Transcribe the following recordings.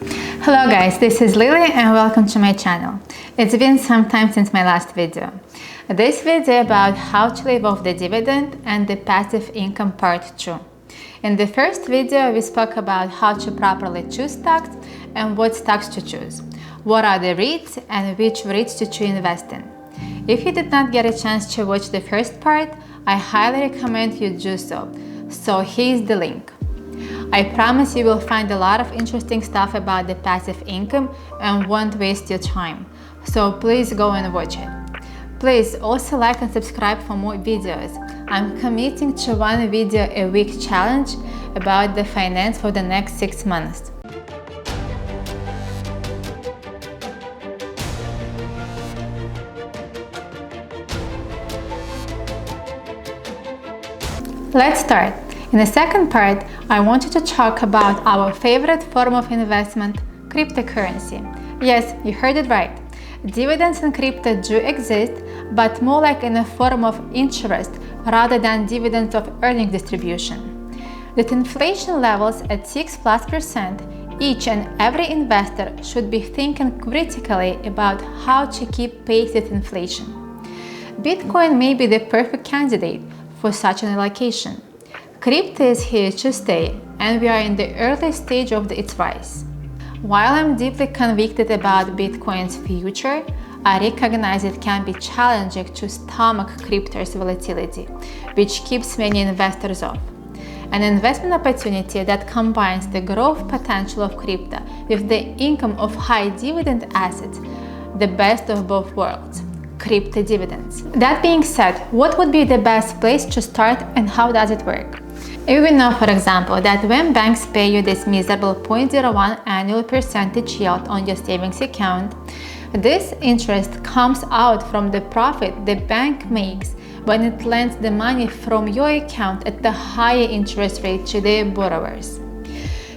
Hello guys, this is Lily and welcome to my channel. It's been some time since my last video. This video about how to live off the dividend and the passive income part 2. In the first video, we spoke about how to properly choose stocks and what stocks to choose, what are the REITs and which REITs to invest in. If you did not get a chance to watch the first part, I highly recommend you do so. So here's the link. I promise you will find a lot of interesting stuff about the passive income and won't waste your time. So please go and watch it. Please also like and subscribe for more videos. I'm committing to one video a week challenge about the finance for the next 6 months. Let's start. In the second part, I wanted to talk about our favorite form of investment, cryptocurrency. Yes, you heard it right. Dividends in crypto do exist, but more like in a form of interest rather than dividends of earnings distribution. With inflation levels at 6+%, each and every investor should be thinking critically about how to keep pace with inflation. Bitcoin may be the perfect candidate for such an allocation. Crypto is here to stay, and we are in the early stage of its rise. While I'm deeply convicted about Bitcoin's future, I recognize it can be challenging to stomach crypto's volatility, which keeps many investors off. An investment opportunity that combines the growth potential of crypto with the income of high dividend assets, the best of both worlds. Crypto dividends. That being said, what would be the best place to start and how does it work? If we know, for example, that when banks pay you this miserable 0.01 annual percentage yield on your savings account, this interest comes out from the profit the bank makes when it lends the money from your account at the higher interest rate to their borrowers.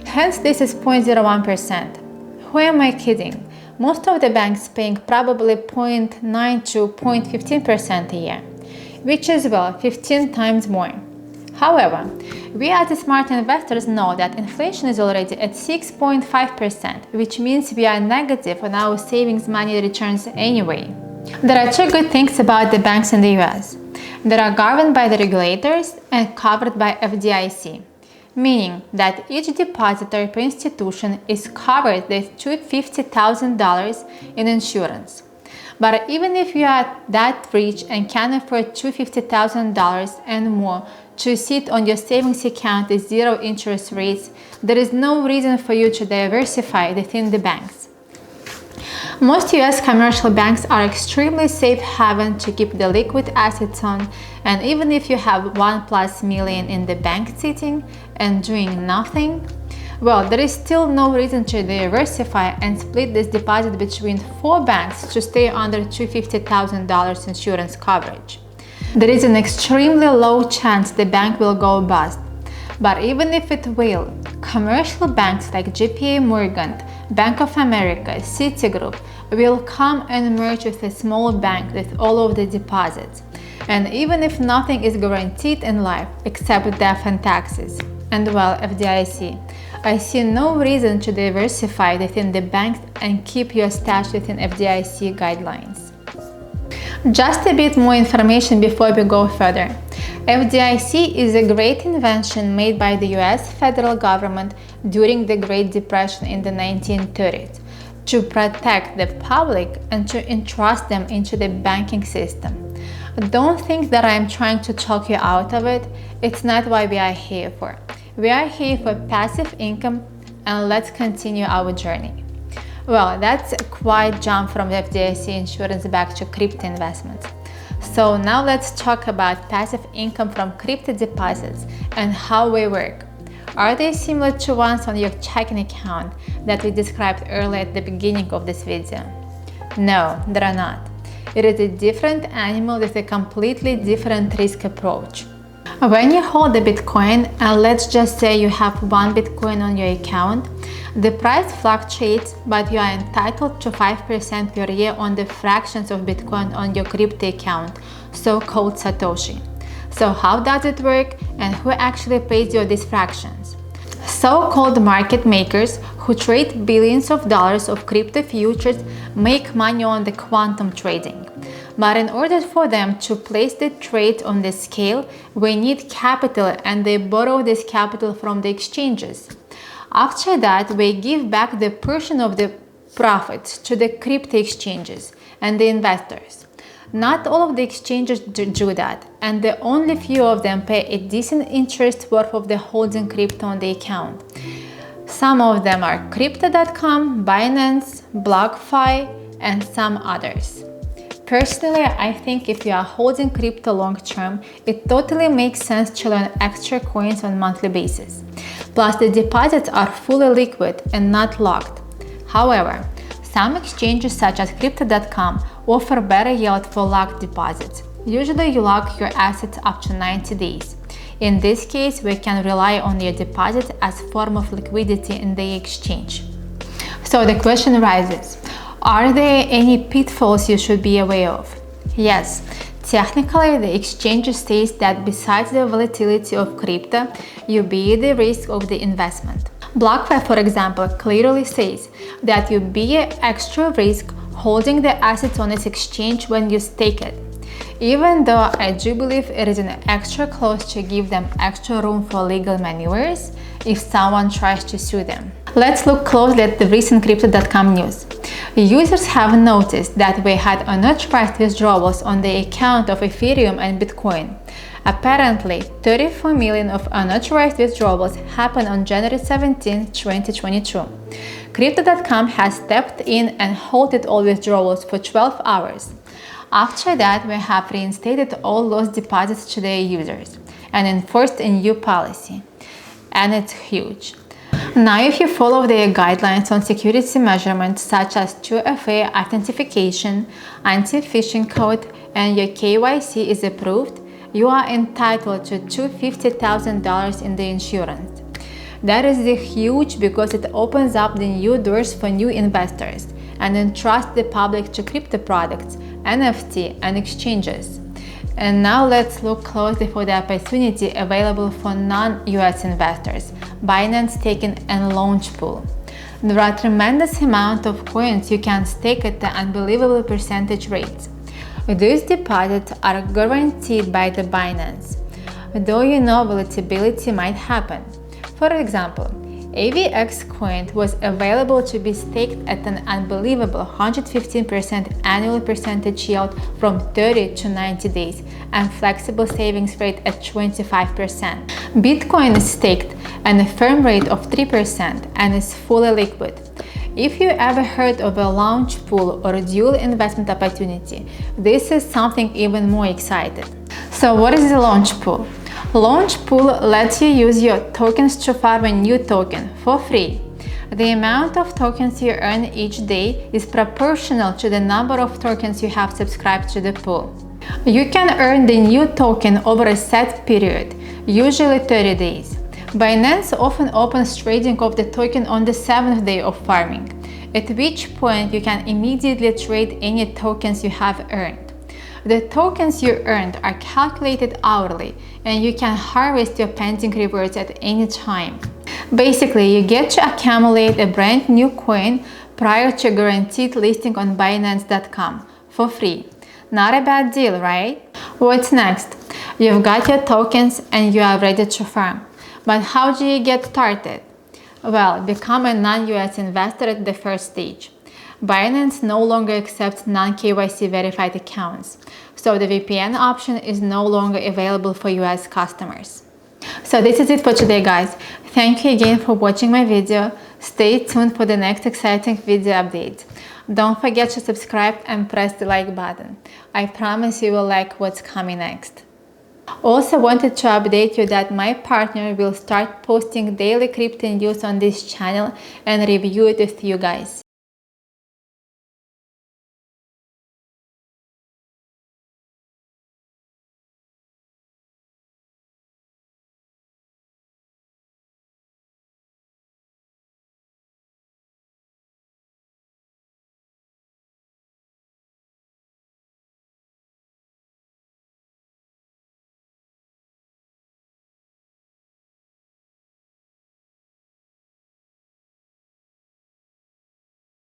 Hence, this is 0.01%. Who am I kidding? Most of the banks paying probably 0.9 to 0.15% a year, which is 15 times more. However, we as smart investors know that inflation is already at 6.5%, which means we are negative on our savings money returns anyway. There are two good things about the banks in the US. They are governed by the regulators and covered by FDIC, meaning that each depository per institution is covered with $250,000 in insurance. But even if you are that rich and can afford $250,000 and more to sit on your savings account with zero interest rates, there is no reason for you to diversify within the banks. Most US commercial banks are extremely safe haven to keep the liquid assets on, and even if you have $1+ million in the bank sitting and doing nothing, well, there is still no reason to diversify and split this deposit between 4 banks to stay under $250,000 insurance coverage. There is an extremely low chance the bank will go bust. But even if it will, commercial banks like JP Morgan, Bank of America, Citigroup will come and merge with a small bank with all of the deposits. And even if nothing is guaranteed in life except death and taxes, and well, FDIC, I see no reason to diversify within the banks and keep your stash within FDIC guidelines. Just a bit more information before we go further. FDIC is a great invention made by the US federal government during the Great Depression in the 1930s to protect the public and to entrust them into the banking system. Don't think that I am trying to talk you out of it. It's not what we are here for. We are here for passive income, and let's continue our journey. Well, that's a quite jump from the FDIC insurance back to crypto investments. So now let's talk about passive income from crypto deposits and how they work. Are they similar to ones on your checking account that we described earlier at the beginning of this video? No, they are not. It is a different animal with a completely different risk approach. When you hold a Bitcoin, and let's just say you have 1 Bitcoin on your account, the price fluctuates, but you are entitled to 5% per year on the fractions of Bitcoin on your crypto account, so-called Satoshi. So how does it work and who actually pays you these fractions? So-called market makers who trade billions of dollars of crypto futures make money on the quantum trading. But in order for them to place the trade on the scale, we need capital, and they borrow this capital from the exchanges. After that, we give back the portion of the profits to the crypto exchanges and the investors. Not all of the exchanges do that, and the only few of them pay a decent interest worth of the holding crypto on the account. Some of them are Crypto.com, Binance, BlockFi, and some others. Personally, I think if you are holding crypto long term, it totally makes sense to learn extra coins on a monthly basis. Plus, the deposits are fully liquid and not locked. However, some exchanges such as Crypto.com offer better yield for locked deposits. Usually you lock your assets up to 90 days. In this case, we can rely on your deposit as a form of liquidity in the exchange. So the question arises, are there any pitfalls you should be aware of? Yes. Technically, the exchange states that besides the volatility of crypto, you bear the risk of the investment. BlockFi, for example, clearly says that you bear extra risk holding the assets on its exchange when you stake it. Even though I do believe it is an extra clause to give them extra room for legal maneuvers if someone tries to sue them. Let's look closely at the recent Crypto.com news. Users have noticed that we had unauthorized withdrawals on the account of Ethereum and Bitcoin. Apparently, 34 million of unauthorized withdrawals happened on January 17, 2022. Crypto.com has stepped in and halted all withdrawals for 12 hours. After that, we have reinstated all lost deposits to their users and enforced a new policy. And it's huge. Now, if you follow their guidelines on security measurements such as 2FA authentication, anti-phishing code, and your KYC is approved, you are entitled to $250,000 in the insurance. That is huge because it opens up the new doors for new investors and entrusts the public to crypto products, NFT, and exchanges. And now let's look closely for the opportunity available for non-US investors, Binance staking and Launchpool. There are tremendous amount of coins you can stake at the unbelievable percentage rates. These deposits are guaranteed by the Binance, though you know volatility might happen. For example, AVX coin was available to be staked at an unbelievable 115% annual percentage yield from 30 to 90 days and flexible savings rate at 25%. Bitcoin is staked at a firm rate of 3% and is fully liquid. If you ever heard of a launch pool or a dual investment opportunity, this is something even more exciting. So what is a launch pool? Launch pool lets you use your tokens to farm a new token for free. The amount of tokens you earn each day is proportional to the number of tokens you have subscribed to the pool. You can earn the new token over a set period, usually 30 days. Binance often opens trading of the token on the 7th day of farming, at which point you can immediately trade any tokens you have earned. The tokens you earned are calculated hourly, and you can harvest your pending rewards at any time. Basically, you get to accumulate a brand new coin prior to guaranteed listing on Binance.com for free. Not a bad deal, right? What's next? You've got your tokens and you are ready to farm. But how do you get started? Well, become a non-US investor at the first stage. Binance no longer accepts non-KYC verified accounts, so the VPN option is no longer available for US customers. So this is it for today, guys. Thank you again for watching my video. Stay tuned for the next exciting video update. Don't forget to subscribe and press the like button. I promise you will like what's coming next. Also wanted to update you that my partner will start posting daily crypto news on this channel and review it with you guys.